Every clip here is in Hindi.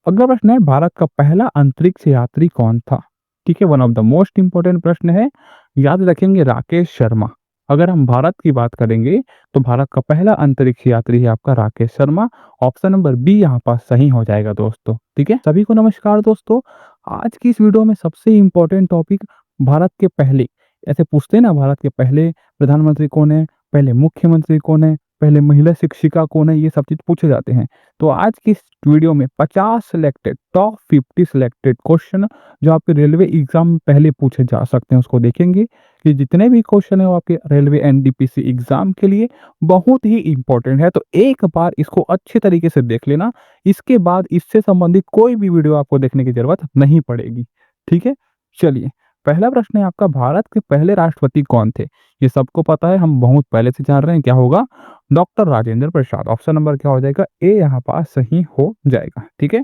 अगला प्रश्न है, भारत का पहला अंतरिक्ष यात्री कौन था? ठीक है, one of the most important प्रश्न है। याद रखेंगे, राकेश शर्मा। अगर हम भारत की बात करेंगे तो भारत का पहला अंतरिक्ष यात्री है आपका Rakesh Sharma. Option number B यहाँ पास सही हो जाएगा दोस्तों। ठीक है, सभी को नमस्कार दोस्तों। आज की इस वीडियो में सबसे इंपॉर्टेंट टॉपिक, भारत के पहले, ऐसे पूछते हैं ना, भारत के पहले प्रधानमंत्री कौन है, पहले मुख्यमंत्री कौन है, पहले महिला शिक्षिका कौन है, ये सब चीज पूछे जाते हैं। तो आज की इस वीडियो में 50 सिलेक्टेड, टॉप 50 सिलेक्टेड क्वेश्चन जो आपके रेलवे एग्जाम में पहले पूछे जा सकते हैं उसको देखेंगे। कि जितने भी क्वेश्चन है वो आपके रेलवे एनडीपीसी एग्जाम के लिए बहुत ही इंपॉर्टेंट है। तो एक बार इसको अच्छे तरीके से देख लेना, इसके बाद इससे संबंधित कोई भी वीडियो आपको देखने की जरूरत नहीं पड़ेगी। ठीक है, चलिए। पहला प्रश्न है आपका, भारत के पहले राष्ट्रपति कौन थे? ये सबको पता है, हम बहुत पहले से जान रहे हैं, क्या होगा? Doctor Rajendra Prasad. Option number क्या हो जाएगा? ए यहाँ पास सही हो जाएगा। ठीक है,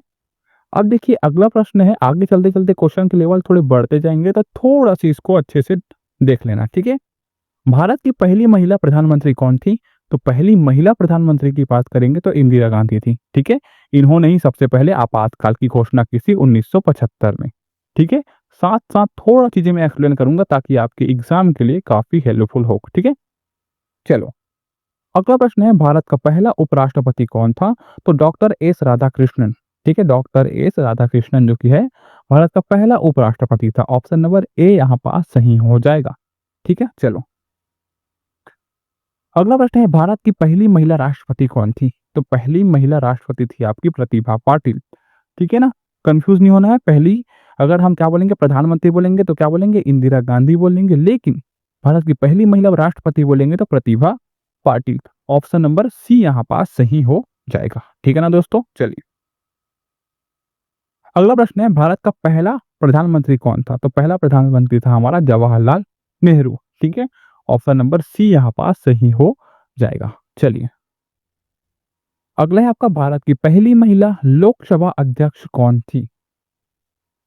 अब देखिए अगला प्रश्न है। आगे चलते चलते क्वेश्चन के लेवल थोड़े बढ़ते जाएंगे, तो थोड़ा सा इसको अच्छे से देख लेना। ठीक है, भारत की पहली महिला प्रधानमंत्री कौन थी? तो पहली महिला प्रधानमंत्री की बात करेंगे तो इंदिरा गांधी थी। ठीक है, इन्होंने ही सबसे पहले आपातकाल की घोषणा की थी 1975 में। ठीक है, साथ साथ थोड़ा चीजें मैं एक्सप्लेन करूंगा ताकि आपके एग्जाम के लिए काफी हेल्पफुल हो। ठीक है, चलो। अगला प्रश्न है, भारत का पहला उपराष्ट्रपति कौन था? तो डॉक्टर एस राधाकृष्णन। ठीक है, डॉक्टर एस राधाकृष्णन जो कि है भारत का पहला उपराष्ट्रपति था। ऑप्शन नंबर ए यहाँ पास सही हो जाएगा। ठीक है, चलो। अगला प्रश्न है, भारत की पहली महिला राष्ट्रपति कौन थी? तो पहली महिला राष्ट्रपति थी आपकी प्रतिभा पाटिल। ठीक है ना, कंफ्यूज नहीं होना है। पहली, अगर हम क्या बोलेंगे, प्रधानमंत्री बोलेंगे तो क्या बोलेंगे? इंदिरा गांधी बोलेंगे, लेकिन भारत की पहली महिला राष्ट्रपति बोलेंगे तो Pratibha Patil. Option number C यहाँ पास सही हो जाएगा। ठीक है ना दोस्तों, चलिए। अगला प्रश्न है, भारत का पहला प्रधानमंत्री कौन था? तो पहला प्रधानमंत्री था हमारा जवाहरलाल नेहरू। ठीक है, ऑप्शन नंबर सी यहाँ पास सही हो जाएगा। चलिए, अगला है आपका, भारत की पहली महिला लोकसभा अध्यक्ष कौन थी?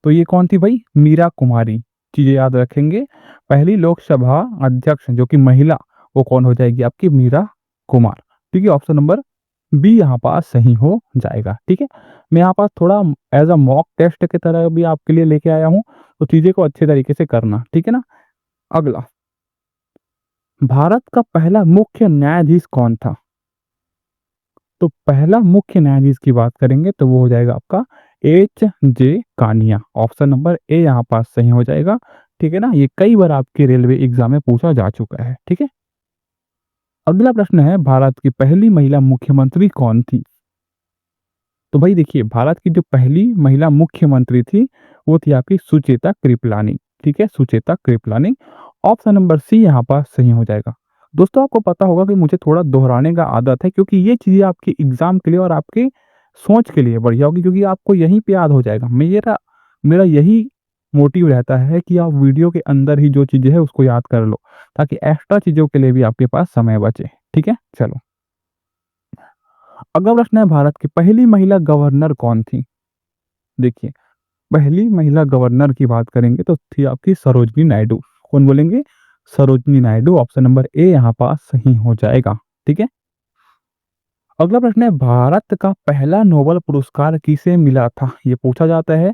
तो ये कौन थी भाई? मीरा कुमारी। चीजें याद रखेंगे, पहली लोकसभा अध्यक्ष जो कि महिला, वो कौन हो जाएगी? आपकी मीरा कुमार। ठीक है, ऑप्शन नंबर बी यहाँ पास सही हो जाएगा। ठीक है, मैं यहाँ पास थोड़ा एज अ मॉक टेस्ट की तरह भी आपके लिए लेके आया हूँ, तो चीजें को अच्छे तरीके से करना। ठीक है ना, अगला, भारत का पहला मुख्य न्यायाधीश कौन था? तो पहला मुख्य न्यायाधीश की बात करेंगे तो वो हो जाएगा आपका H J Kania. Option number A यहाँ पास सही हो जाएगा। ठीक है ना, ये कई बार आपके रेलवे एग्जाम में पूछा जा चुका है। ठीक है, अगला प्रश्न है, भारत की पहली महिला मुख्यमंत्री कौन थी? तो भाई देखिए, भारत की जो पहली महिला मुख्यमंत्री थी वो थी आपकी सुचेता कृपलानी। ठीक है, Sucheta Kripalani. Option number C यहाँ पास सही हो जाएगा। दोस्तों, आपको पता होगा कि मुझे थोड़ा दोहराने का आदत है, क्योंकि ये चीजें आपके एग्जाम के लिए और आपके सोच के लिए बढ़िया होगी, क्योंकि आपको यहीं पे याद हो जाएगा। मेरा मेरा यही मोटिव रहता है कि आप वीडियो के अंदर ही जो चीजें है उसको याद कर लो, ताकि एक्स्ट्रा चीजों के लिए भी आपके पास समय बचे। ठीक है, चलो। अगला प्रश्न है, भारत की पहली महिला गवर्नर कौन थी? देखिए, पहली महिला गवर्नर की बात करेंगे तो थी आपकी सरोजनी नायडू। कौन बोलेंगे? Sarojini Naidu. Option number A यहाँ पास सही हो जाएगा। ठीक है, अगला प्रश्न है, भारत का पहला नोबेल पुरस्कार किसे मिला था? ये पूछा जाता है।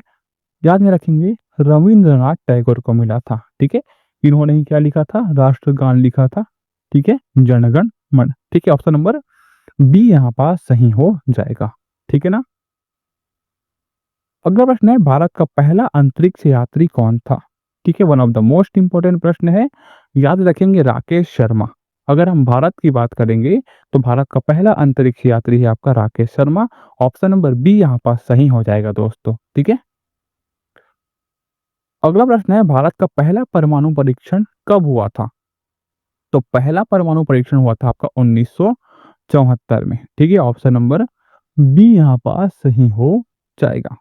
याद में रखेंगे, रविंद्रनाथ टैगोर को मिला था। ठीक है, इन्होंने ही क्या लिखा था? राष्ट्रगान लिखा था। ठीक है, जनगण मन। ठीक है, ऑप्शन नंबर बी यहाँ पास सही हो जाएगा। ठीक है ना, अगला प्रश्न है, भारत का पहला अंतरिक्ष यात्री कौन था? ठीक है, one of the most important प्रश्न है। याद रखेंगे, राकेश शर्मा। अगर हम भारत की बात करेंगे तो भारत का पहला अंतरिक्ष यात्री है आपका Rakesh Sharma. Option number B यहाँ पास सही हो जाएगा दोस्तों। ठीक है, अगला प्रश्न है, भारत का पहला परमाणु परीक्षण कब हुआ था? तो पहला परमाणु परीक्षण हुआ था आपका 1974 में। ठीक है, ऑप्शन नंबर बी यहाँ पास सही हो जाएगा।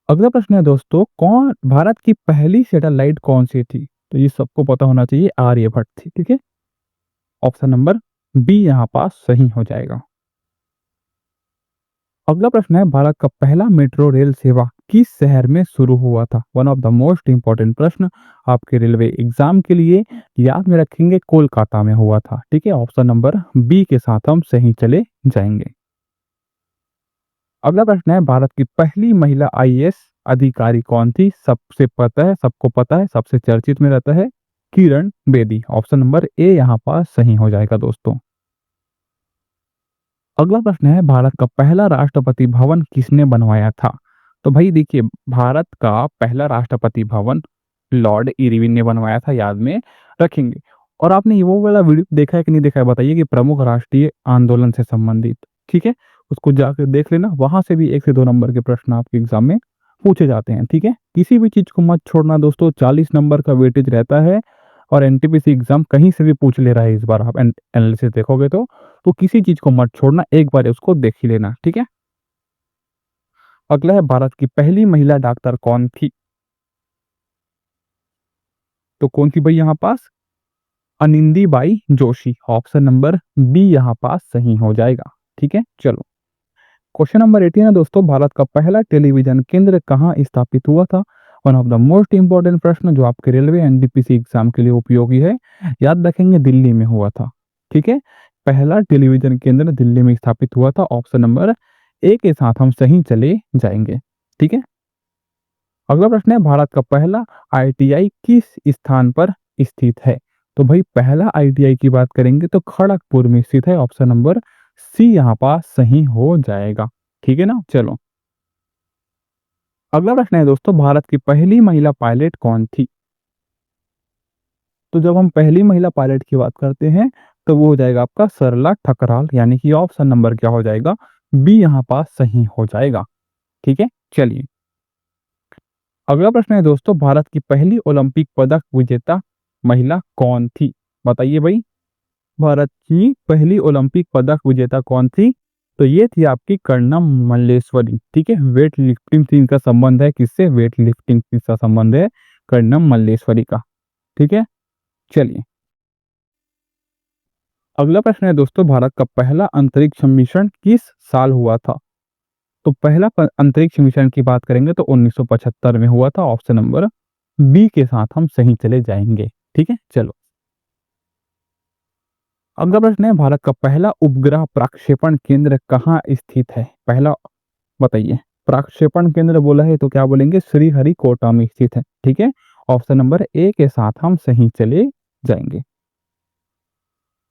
अगला प्रश्न है दोस्तों, कौन भारत की पहली सैटेलाइट कौन सी थी? तो ये सबको पता होना चाहिए, आर्यभट्ट थी। ठीक है, ऑप्शन नंबर बी यहाँ पास सही हो जाएगा। अगला प्रश्न है, भारत का पहला मेट्रो रेल सेवा किस शहर में शुरू हुआ था? One of the most important प्रश्न आपके रेलवे एग्जाम के लिए। याद में रखेंगे, कोलकाता में हुआ था। ठीक है, ऑप्शन नंबर बी के साथ हम सही चले जाएंगे। अगला प्रश्न है, भारत की पहली महिला आईएएस अधिकारी कौन थी? सबसे पता है, सबको पता है, सबसे चर्चित में रहता है Kiran Bedi. Option number A यहाँ पर सही हो जाएगा दोस्तों। अगला प्रश्न है, भारत का पहला राष्ट्रपति भवन किसने बनवाया था? तो भाई देखिए, भारत का पहला राष्ट्रपति भवन लॉर्ड इरविन ने बनवाया था, याद में रखेंगे। और आपने ये वो वाला वीडियो देखा है कि नहीं देखा है बताइए, कि प्रमुख राष्ट्रीय आंदोलन से संबंधित, ठीक है? उसको जाकर देख लेना, वहां से भी 1 से 2 नंबर के प्रश्न आपके एग्जाम में पूछे जाते हैं, ठीक है? किसी भी चीज को मत छोड़ना दोस्तों, 40 नंबर का वेटेज रहता है। और एनटीपीसी एग्जाम कहीं से भी पूछ ले रहा है इस बार, आप एनालिसिस देखोगे तो किसी चीज को मत छोड़ना, एक बार उसको देख ही लेना, ठीक है? अगला है, भारत की पहली महिला डॉक्टर कौन थी? तो कौन थी भाई यहाँ पास? अनिंदीबाई जोशी। ऑप्शन नंबर बी यहाँ पास सही हो जाएगा, ठीक है? चलो, क्वेश्चन नंबर 18 है दोस्तों, भारत का पहला टेलीविजन केंद्र कहाँ स्थापित हुआ था? One of the most important प्रश्न जो आपके रेलवे एनडीपीसी एग्जाम के लिए उपयोगी है। याद रखेंगे, दिल्ली में हुआ था, ठीक है? पहला टेलीविजन केंद्र दिल्ली में स्थापित हुआ था। ऑप्शन नंबर ए के साथ हम सही चले जाएंगे, ठीक है? अगला प्रश्न है, भारत का पहला आईटीआई किस स्थान पर स्थित है? तो भाई पहला आईटीआई की बात करेंगे तो खड़गपुर में स्थित है। ऑप्शन नंबर सी यहाँ पास सही हो जाएगा, ठीक है ना? चलो, अगला प्रश्न है दोस्तों, भारत की पहली महिला पायलट कौन थी? तो जब हम पहली महिला पायलट की बात करते हैं तो वो हो जाएगा आपका सरला ठकराल, यानी कि ऑप्शन नंबर क्या हो जाएगा? बी यहाँ पास सही हो जाएगा, ठीक है? चलिए, अगला प्रश्न है दोस्तों, भारत की पहली ओलंपिक पदक विजेता महिला कौन थी? बताइए भाई, भारत की पहली ओलंपिक पदक विजेता कौन थी? तो ये थी आपकी कर्णम मल्लेश्वरी, ठीक है? वेट लिफ्टिंग से इनका संबंध है, किससे? वेट लिफ्टिंग से संबंध है कर्णम मल्लेश्वरी का, ठीक है? चलिए, अगला प्रश्न है दोस्तों, भारत का पहला अंतरिक्ष मिशन किस साल हुआ था? तो पहला अंतरिक्ष मिशन की बात करेंगे तो 1975 में हुआ था। ऑप्शन नंबर बी के साथ हम सही चले जाएंगे, ठीक है? चलो, अगला प्रश्न है, भारत का पहला उपग्रह प्रक्षेपण केंद्र कहाँ स्थित है? पहला बताइए, प्रक्षेपण केंद्र बोला है तो क्या बोलेंगे? श्रीहरिकोटा में स्थित है, ठीक है? ऑप्शन नंबर ए के साथ हम सही चले जाएंगे।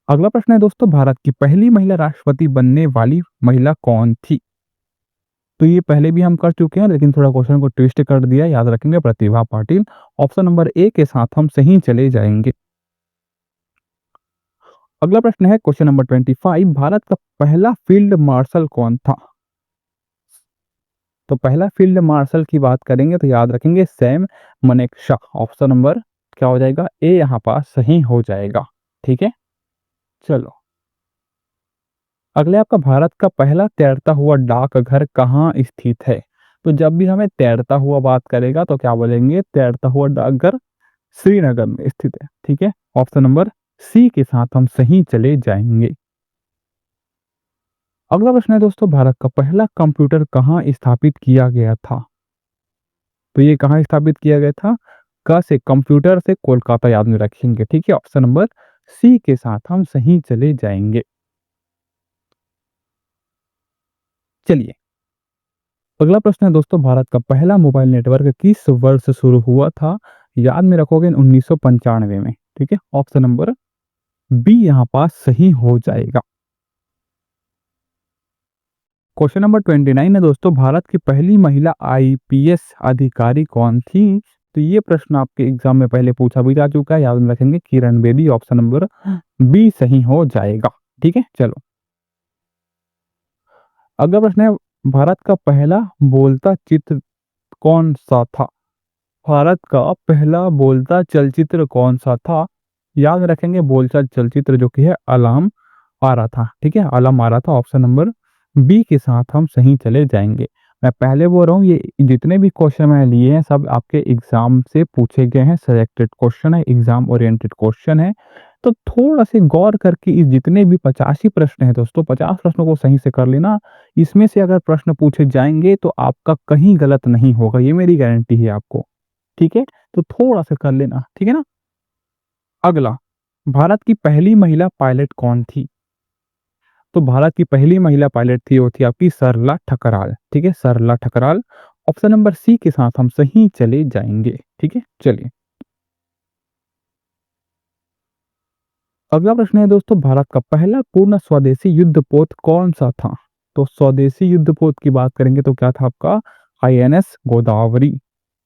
अगला प्रश्न है दोस्तों, भारत की पहली महिला राष्ट्रपति बनने वाली महिला कौन थी? तो ये पहले भी हम कर चुके हैं, लेकिन थोड़ा क्वेश्चन को ट्विस्ट कर दिया, याद रखेंगे, प्रतिभा पाटिल। ऑप्शन नंबर ए के साथ हम सही चले जाएंगे। अगला प्रश्न है, क्वेश्चन नंबर 25, भारत का पहला फील्ड मार्शल कौन था? तो पहला फील्ड मार्शल की बात करेंगे तो याद रखेंगे सैम मनेकशॉ। ऑप्शन नंबर क्या हो जाएगा? ए यहाँ पास सही हो जाएगा, ठीक है? चलो, अगले आपका, भारत का पहला तैरता हुआ डाकघर कहाँ स्थित है? तो जब भी हमें तैरता हुआ बात करेगा तो क्या बोलेंगे? तैरता हुआ डाकघर श्रीनगर में स्थित है, ठीक है? ऑप्शन नंबर सी के साथ हम सही चले जाएंगे। अगला प्रश्न है दोस्तों, भारत का पहला कंप्यूटर कहाँ स्थापित किया गया था? तो ये कहाँ स्थापित किया गया था? क से कंप्यूटर से कोलकाता, याद में रखेंगे, ठीक है? ऑप्शन नंबर सी के साथ हम सही चले जाएंगे। चलिए, अगला प्रश्न है दोस्तों, भारत का पहला मोबाइल नेटवर्क किस वर्ष शुरू हुआ था? याद में रखोगे 1995 में, ठीक है? ऑप्शन नंबर बी यहाँ पास सही हो जाएगा। क्वेश्चन नंबर 29 है दोस्तों, भारत की पहली महिला आईपीएस अधिकारी कौन थी? तो ये प्रश्न आपके एग्जाम में पहले पूछा भी जा चुका है, याद में रखेंगे, Kiran Bedi. Option number B सही हो जाएगा, ठीक है? चलो, अगला प्रश्न है, भारत का पहला बोलता चित्र कौन सा था? भारत का पहला बोलता चलचित्र कौन सा था? याद रखेंगे, बोलता चलचित्र जो कि है अलार्म आ रहा था, ठीक है? अलार्म आ रहा था। ऑप्शन नंबर बी के साथ हम सही चले जाएंगे। मैं पहले बोल रहा हूँ, ये जितने भी क्वेश्चन मैंने लिए हैं सब आपके एग्जाम से पूछे गए हैं, सिलेक्टेड क्वेश्चन है, एग्जाम ओरिएंटेड क्वेश्चन है। तो थोड़ा से गौर करके इस जितने भी 85 प्रश्न है दोस्तों, 50 प्रश्नों को सही से कर लेना। इसमें से अगर प्रश्न पूछे जाएंगे तो आपका कहीं गलत नहीं होगा, ये मेरी गारंटी है आपको, ठीक है? तो थोड़ा सा कर लेना, ठीक है ना? अगला, भारत की पहली महिला पायलट कौन थी? तो भारत की पहली महिला पायलट थी, वो थी आपकी सरला ठकराल। ठीक है, सरला ठकराल। ऑप्शन नंबर सी के साथ हम सही चले जाएंगे। ठीक है, चलिए अगला प्रश्न है दोस्तों, भारत का पहला पूर्ण स्वदेशी युद्धपोत कौन सा था? तो स्वदेशी युद्धपोत की बात करेंगे तो क्या था आपका? आईएनएस गोदावरी।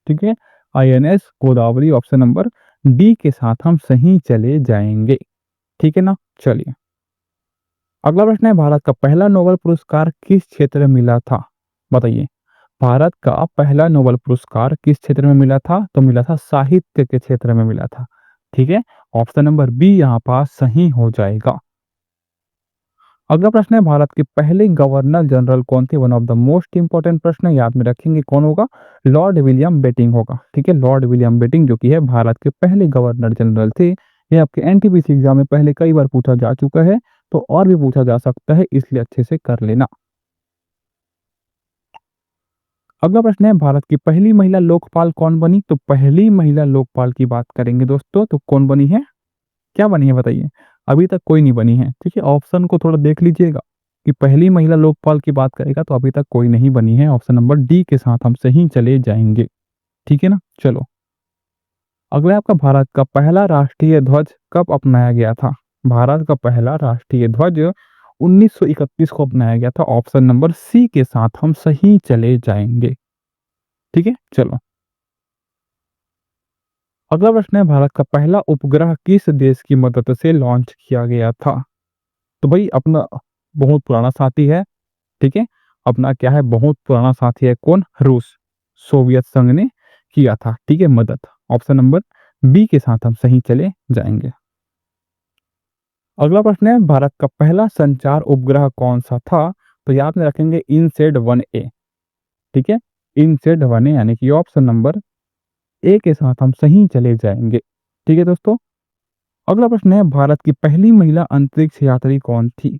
ठीक है, INS Godavari option number D के साथ हम सही चले जाएंगे। ठीक है ना, चलिए अगला प्रश्न है, भारत का पहला नोबेल पुरस्कार किस क्षेत्र में मिला था? बताइए, भारत का पहला नोबेल पुरस्कार किस क्षेत्र में मिला था? तो मिला था साहित्य के क्षेत्र में मिला था। ठीक है, ऑप्शन नंबर बी यहाँ पास सही हो जाएगा। अगला प्रश्न है, भारत के पहले गवर्नर जनरल कौन थे? One of the most important प्रश्न, याद में रखेंगे कौन होगा? लॉर्ड विलियम बेटिंग होगा। ठीक है, लॉर्ड विलियम बेटिंग जो कि है भारत के पहले गवर्नर जनरल थे। ये आपके एनटीपीसी एग्जाम में पहले कई बार पूछा जा चुका है, तो और भी पूछा जा सकता है, इसलिए अच्छे से कर लेना। अगला प्रश्न है, भारत की पहली महिला लोकपाल कौन बनी? तो पहली महिला लोकपाल की बात करेंगे दोस्तों, तो कौन बनी है? क्या बनी है बताइए? अभी तक कोई नहीं बनी है। ठीक है, ऑप्शन को थोड़ा देख लीजिएगा कि पहली महिला लोकपाल की बात करेगा तो अभी तक कोई नहीं बनी है। ऑप्शन नंबर डी के साथ हम सही चले जाएंगे। ठीक है ना, चलो अगला आपका, भारत का पहला राष्ट्रीय ध्वज कब अपनाया गया था? भारत का पहला राष्ट्रीय ध्वज 1931 को अपनाया गया था। ऑप्शन नंबर सी के साथ हम सही चले जाएंगे। ठीक है, चलो अगला प्रश्न है, भारत का पहला उपग्रह किस देश की मदद से लॉन्च किया गया था? तो भाई अपना बहुत पुराना साथी है। ठीक है, अपना क्या है, बहुत पुराना साथी है। कौन? रूस, सोवियत संघ ने किया था। ठीक है, मदद। ऑप्शन नंबर बी के साथ हम सही चले जाएंगे। अगला प्रश्न है, भारत का पहला संचार उपग्रह कौन सा था? तो याद में रखेंगे इनसेट 1A। ठीक है, इनसेट 1A यानी कि ऑप्शन नंबर ए के साथ हम सही चले जाएंगे। ठीक है दोस्तों, अगला प्रश्न है, भारत की पहली महिला अंतरिक्ष यात्री कौन थी?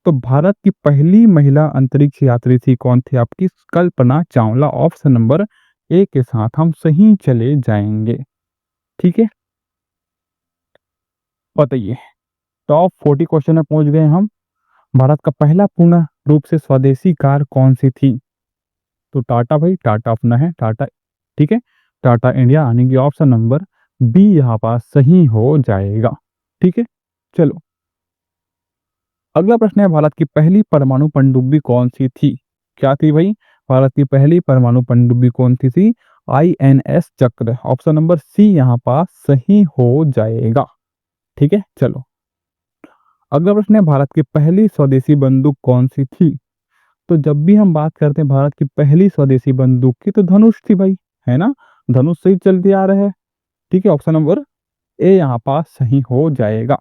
तो भारत की पहली महिला अंतरिक्ष यात्री थी कौन थी आपकी? कल्पना चावला। ऑप्शन नंबर ए के साथ हम सही चले जाएंगे। ठीक है, बताइए टॉप 40 क्वेश्चन में पहुंच गए हम। भारत का पहला पूर्ण रूप से स्वदेशी कार कौन सी थी? तो टाटा, भाई टाटा अपना है, टाटा। ठीक है, टाटा इंडिया आने की ऑप्शन नंबर बी यहाँ पास सही हो जाएगा। ठीक है, चलो अगला प्रश्न है, भारत की पहली परमाणु पनडुब्बी कौन सी थी? क्या थी भाई? भारत की पहली परमाणु पनडुब्बी कौन सी थी? आईएनएस चक्र। ऑप्शन नंबर सी यहाँ पास सही हो जाएगा। ठीक है, चलो अगला प्रश्न है, भारत की पहली स्वदेशी बंदूक कौन सी थी? तो जब भी हम बात करते हैं भारत की पहली स्वदेशी बंदूक की, तो धनुष थी भाई, है ना? धनुष से ही चलती आ रहा है। ठीक है, ऑप्शन नंबर ए यहाँ पास सही हो जाएगा।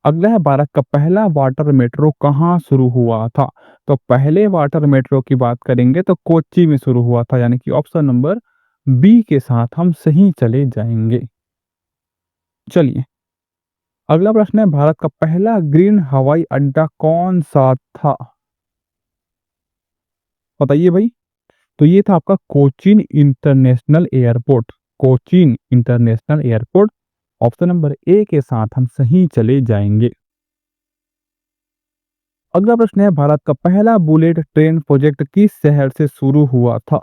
अगला है, भारत का पहला वाटर मेट्रो कहाँ शुरू हुआ था? तो पहले वाटर मेट्रो की बात करेंगे तो कोच्चि में शुरू हुआ था, यानी कि ऑप्शन नंबर बी के साथ हम सही चले जाएंगे। चलिए अगला प्रश्न है, भारत का पहला ग्रीन हवाई अड्डा कौन सा था? बताइए भाई। तो ये था आपका Cochin international airport. Cochin international airport option number ए के साथ हम सही चले जाएंगे। अगला प्रश्न है, भारत का पहला बुलेट ट्रेन प्रोजेक्ट किस शहर से शुरू हुआ था?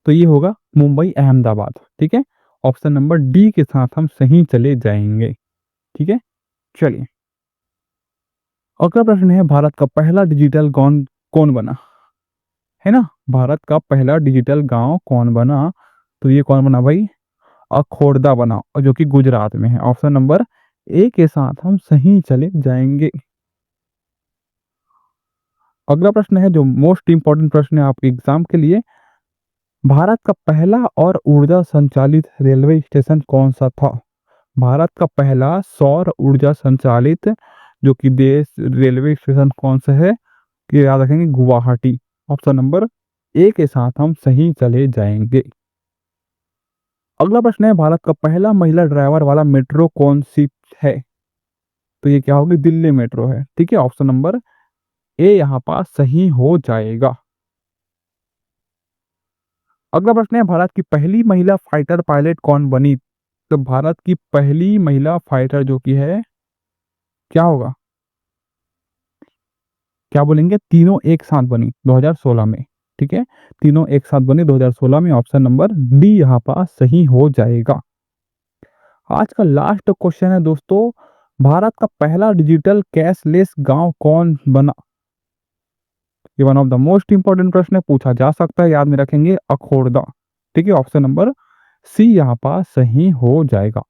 तो ये होगा मुंबई अहमदाबाद। ठीक है, ऑप्शन नंबर डी के साथ हम सही चले जाएंगे। ठीक है, चलिए अगला प्रश्न है, भारत का पहला डिजिटल गांव कौन बना? है ना, भारत का पहला डिजिटल गांव कौन बना? तो ये कौन बना भाई? अखोर्दा बना, और जो कि गुजरात में है। ऑप्शन नंबर ए के साथ हम सही चले जाएंगे। अगला प्रश्न है जो मोस्ट इंपॉर्टेंट प्रश्न है आपके एग्जाम के लिए, भारत का पहला और ऊर्जा संचालित रेलवे स्टेशन कौन सा था? भारत का पहला सौर ऊर्जा संचालित जो कि देश रेलवे स्टेशन कौन सा है? कि याद रखेंगे गुवाहाटी। ऑप्शन नंबर ए के साथ हम सही चले जाएंगे। अगला प्रश्न है, भारत का पहला महिला ड्राइवर वाला मेट्रो कौन सी है? तो ये क्या होगी? दिल्ली मेट्रो है। ठीक है, ऑप्शन नंबर ए यहाँ पास सही हो जाएगा। अगला प्रश्न है, भारत की पहली महिला फाइटर पायलट कौन बनी? तो भारत की पहली महिला फाइटर जो कि है क्या होगा? क्या बोलेंगे, तीनों एक साथ बनी 2016 में। ठीक है, तीनों एक साथ बनी 2016 में। ऑप्शन नंबर डी यहाँ पर सही हो जाएगा। आज का लास्ट क्वेश्चन है दोस्तों, भारत का पहला डिजिटल कैशलेस गांव कौन बना? ये one of the most important प्रश्न है, पूछा जा सकता है, याद में रखेंगे, अखोड़दा। ठीक है, ऑप्शन नंबर सी यहाँ पर सही हो जाएगा।